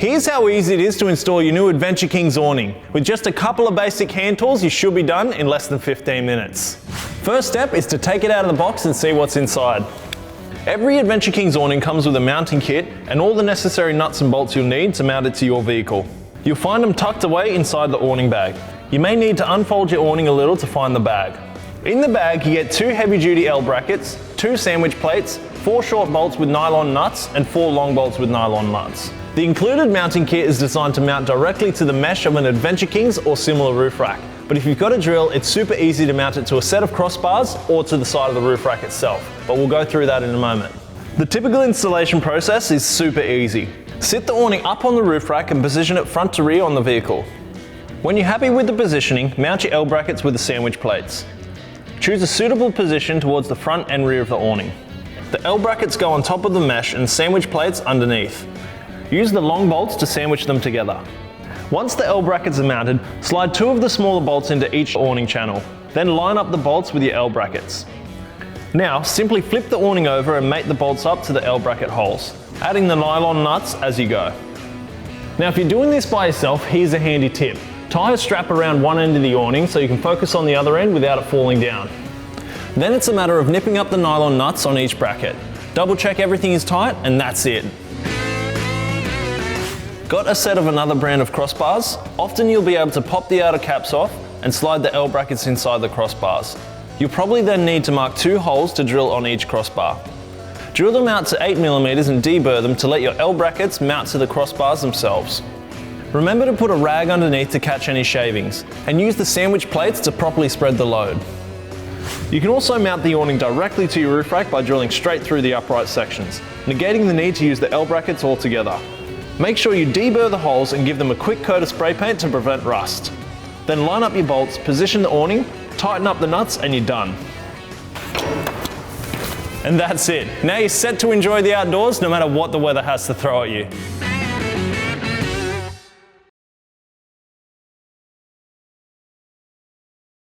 Here's how easy it is to install your new Adventure Kings awning. With just a couple of basic hand tools, you should be done in less than 15 minutes. First step is to take it out of the box and see what's inside. Every Adventure Kings awning comes with a mounting kit and all the necessary nuts and bolts you'll need to mount it to your vehicle. You'll find them tucked away inside the awning bag. You may need to unfold your awning a little to find the bag. In the bag, you get 2 heavy-duty L brackets, 2 sandwich plates, 4 short bolts with nylon nuts, and 4 long bolts with nylon nuts. The included mounting kit is designed to mount directly to the mesh of an Adventure Kings or similar roof rack. But if you've got a drill, it's super easy to mount it to a set of crossbars or to the side of the roof rack itself. But we'll go through that in a moment. The typical installation process is super easy. Sit the awning up on the roof rack and position it front to rear on the vehicle. When you're happy with the positioning, mount your L brackets with the sandwich plates. Choose a suitable position towards the front and rear of the awning. The L brackets go on top of the mesh and sandwich plates underneath. Use the long bolts to sandwich them together. Once the L brackets are mounted, slide 2 of the smaller bolts into each awning channel. Then line up the bolts with your L brackets. Now, simply flip the awning over and mate the bolts up to the L bracket holes, adding the nylon nuts as you go. Now, if you're doing this by yourself, here's a handy tip. Tie a strap around one end of the awning so you can focus on the other end without it falling down. Then it's a matter of nipping up the nylon nuts on each bracket. Double check everything is tight and that's it. Got a set of another brand of crossbars? Often you'll be able to pop the outer caps off and slide the L brackets inside the crossbars. You'll probably then need to mark 2 holes to drill on each crossbar. Drill them out to 8mm and deburr them to let your L brackets mount to the crossbars themselves. Remember to put a rag underneath to catch any shavings, and use the sandwich plates to properly spread the load. You can also mount the awning directly to your roof rack by drilling straight through the upright sections, negating the need to use the L brackets altogether. Make sure you deburr the holes and give them a quick coat of spray paint to prevent rust. Then line up your bolts, position the awning, tighten up the nuts, and you're done. And that's it. Now you're set to enjoy the outdoors no matter what the weather has to throw at you.